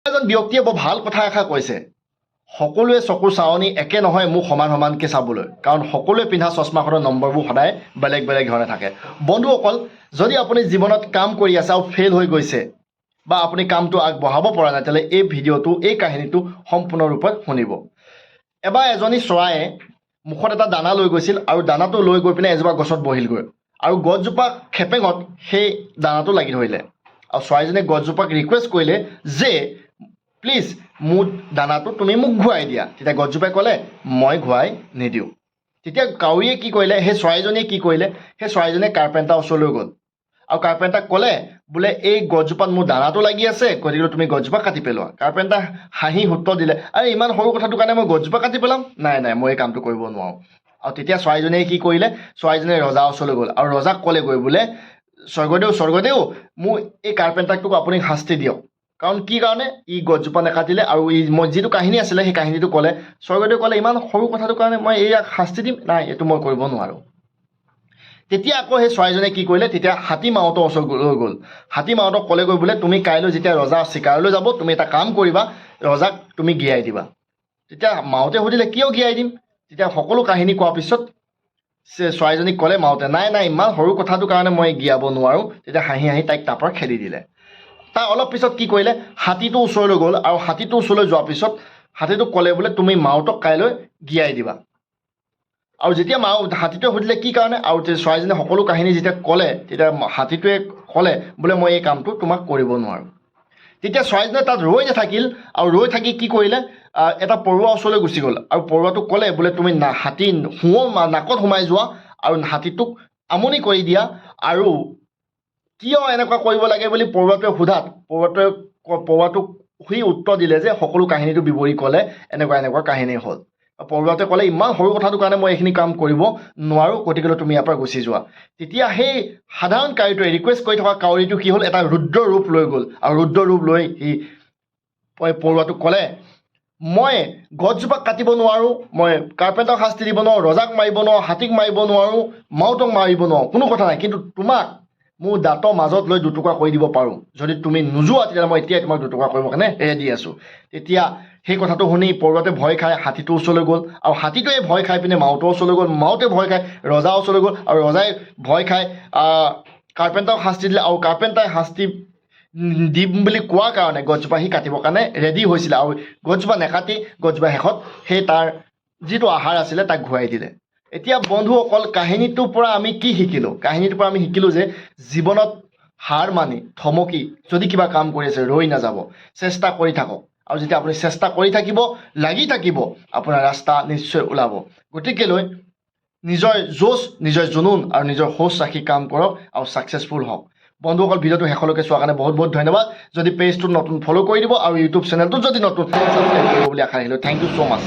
এজন ব্যক্তিয়ে বৰ ভাল কথা এষাৰ কৈছে, সকলোৱে চকুৰ চাৱনি একে নহয় মোক সমান সমানকৈ চাবলৈ, কাৰণ সকলোৱে পিন্ধা চশমাখনৰ নম্বৰবোৰ সদায় বেলেগ বেলেগ ধৰণে থাকে। বন্ধুসকল, যদি আপুনি জীৱনত কাম কৰি আছে আৰু ফেইল হৈ গৈছে বা আপুনি কামটো আগবঢ়াব পৰা নাই, তেতিয়াহ'লে এই ভিডিঅ'টো, এই কাহিনীটো সম্পূৰ্ণৰূপত শুনিব। এবাৰ এজনী চৰায়ে মুখত এটা দানা লৈ গৈছিল আৰু দানাটো লৈ গৈ পিনে এজোপা গছত বহিলগৈ আৰু গছজোপা খেপেঙত সেই দানাটো লাগি ধৰিলে আৰু চৰাইজনীয়ে গছজোপাক ৰিকুৱেষ্ট কৰিলে যে প্লিজ মোৰ দানাটো তুমি মোক ঘূৰাই দিয়া। তেতিয়া গছজোপাই ক'লে মই ঘূৰাই নিদিওঁ। তেতিয়া কাউৰীয়ে কি কৰিলে, সেই চৰাইজনীয়ে কি কৰিলে, সেই চৰাইজনীয়ে কাৰ্পেণ্টাৰৰ ওচৰলৈ গ'ল আৰু কাৰ্পেণ্টাৰক ক'লে বোলে এই গছজোপাত মোৰ দানাটো লাগি আছে, গতিকে তুমি গছজোপা কাটি পেলোৱা। কাৰ্পেণ্টাৰ হাঁহি উত্তৰ দিলে, আৰে ইমান সৰু কথাটোৰ কাৰণে মই গছজোপা কাটি পেলাম? নাই নাই, মই এই কামটো কৰিব নোৱাৰোঁ। আৰু তেতিয়া চৰাইজনীয়ে কি কৰিলে, চৰাইজনীয়ে ৰজাৰ ওচৰলৈ গ'ল আৰু ৰজাক ক'লেগৈ বোলে স্বৰ্গদেউ স্বৰ্গদেউ, মোৰ এই কাৰ্পেণ্টাৰটোক আপুনি শাস্তি দিয়ক, কাৰণ কি কাৰণে ই গছজোপা নাকাটিলে আৰু মই যিটো কাহিনী আছিলে সেই কাহিনীটো ক'লে। স্বৰ্গদেউ ক'লে ইমান সৰু কথাটোৰ কাৰণে মই ইয়াক শাস্তি দিম? নাই, এইটো মই কৰিব নোৱাৰোঁ। তেতিয়া আকৌ সেই চৰাইজনীয়ে কি কৰিলে, তেতিয়া হাতী মাউতৰ ওচৰলৈ গ'ল। হাতী মাউতক ক'লেগৈ বোলে তুমি কাইলৈ যেতিয়া ৰজা চিকাৰলৈ যাব, তুমি এটা কাম কৰিবা, ৰজাক তুমি গিয়াই দিবা। তেতিয়া মাউতে সুধিলে কিয় গিয়াই দিম? তেতিয়া সকলো কাহিনী কোৱাৰ পিছত চৰাইজনীক ক'লে মাউতে, নাই নাই, ইমান সৰু কথাটোৰ কাৰণে মই গিয়াব নোৱাৰোঁ। তেতিয়া হাঁহি হাঁহি তাইক তাৰ পৰা খেদি দিলে। তাৰ অলপ পিছত কি কৰিলে, হাতীটোৰ ওচৰলৈ গ'ল আৰু হাতীটোৰ ওচৰলৈ যোৱাৰ পিছত হাতীটোক ক'লে বোলে তুমি মাউতক কাইলৈ গিয়াই দিবা। আৰু যেতিয়া হাতীটোৱে সুধিলে কি কাৰণে, আৰু চৰাইজনীয়ে সকলো কাহিনী যেতিয়া ক'লে, তেতিয়া হাতীটোৱে ক'লে বোলে মই এই কামটো তোমাক কৰিব নোৱাৰোঁ। তেতিয়া চৰাইজনীয়ে তাত ৰৈ নাথাকিল আৰু ৰৈ থাকি কি কৰিলে, এটা পৰুৱাৰ ওচৰলৈ গুচি গ'ল আৰু পৰুৱাটোক ক'লে বোলে তুমি হাতী শুঁৰ নাকত সোমাই যোৱা আৰু হাতীটোক আমনি কৰি দিয়া। আৰু কিয় এনেকুৱা কৰিব লাগে বুলি পৰুৱাটোৱে সোধাত পৰুৱাটোক সি উত্তৰ দিলে যে সকলো কাহিনীটো বিৱৰি ক'লে এনেকুৱা এনেকুৱা কাহিনী হ'ল। পৰুৱাটোৱে ক'লে ইমান সৰু কথাটোৰ কাৰণে মই এইখিনি কাম কৰিব নোৱাৰোঁ, গতিকে তুমি ইয়াৰ পৰা গুচি যোৱা। তেতিয়া সেই সাধাৰণ কাউৰীটোৱে, ৰিকুৱেষ্ট কৰি থকা কাউৰীটো কি হ'ল, এটা ৰুদ্ৰ ৰূপ লৈ গ'ল আৰু ৰুদ্ৰ ৰূপ লৈ সি পৰুৱাটোক ক'লে মই গছজোপাক কাটিব নোৱাৰোঁ, মই কাৰ্পেণ্টাৰক শাস্তি দিব নোৱাৰোঁ, ৰজাক মাৰিব নোৱাৰোঁ, হাতীক মাৰিব নোৱাৰোঁ, মাউতক মাৰিব নোৱাৰোঁ, কোনো কথা নাই, কিন্তু তোমাক মোৰ দাঁতৰ মাজত লৈ দুটুকুৰা কৰি দিব পাৰোঁ। যদি তুমি নোযোৱা তেতিয়াহ'লে মই এতিয়াই তোমাক দুটুকুৰা কৰিবৰ কাৰণে ৰেডি আছোঁ। তেতিয়া সেই কথাটো শুনি পৰুৱাটোৱে ভয় খাই হাতীটোৰ ওচৰলৈ গ'ল আৰু হাতীটোৱে ভয় খাই পিনে মাউতৰ ওচৰলৈ গ'ল, মাউতে ভয় খাই ৰজাৰ ওচৰলৈ গ'ল আৰু ৰজাই ভয় খাই কাৰ্পেণ্টাৰক শাস্তি দিলে আৰু কাৰ্পেণ্টাৰে শাস্তি দিম বুলি কোৱাৰ কাৰণে গছজোপা সি কাটিবৰ কাৰণে ৰেডি হৈছিলে আৰু গছজোপা নেকাটি গছজোপা শেষত সেই তাৰ যিটো আহাৰ আছিলে তাক ঘূৰাই দিলে। এতিয়া বন্ধুসকল, কাহিনীটোৰ পৰা আমি কি শিকিলোঁ? কাহিনীটোৰ পৰা আমি শিকিলোঁ যে জীৱনত হাৰ মানি থমকি যদি কিবা কাম কৰি আছে ৰৈ নাযাব, চেষ্টা কৰি থাকক আৰু যেতিয়া আপুনি চেষ্টা কৰি থাকিব, লাগি থাকিব, আপোনাৰ ৰাস্তা নিশ্চয় ওলাব। গতিকেলৈ নিজৰ জোচ, নিজৰ জুনুন আৰু নিজৰ হোচ ৰাখি কাম কৰক আৰু ছাকচেছফুল হওক। বন্ধুসকল, ভিডিঅ'টো শেষলৈকে চোৱাৰ কাৰণে বহুত বহুত ধন্যবাদ। যদি পেজটোত নতুন ফ'ল' কৰি দিব আৰু ইউটিউব চেনেলটোত যদি নতুন ছাবস্ক্ৰাইব কৰিব বুলি আশা ৰাখিলোঁ। Thank you so' much.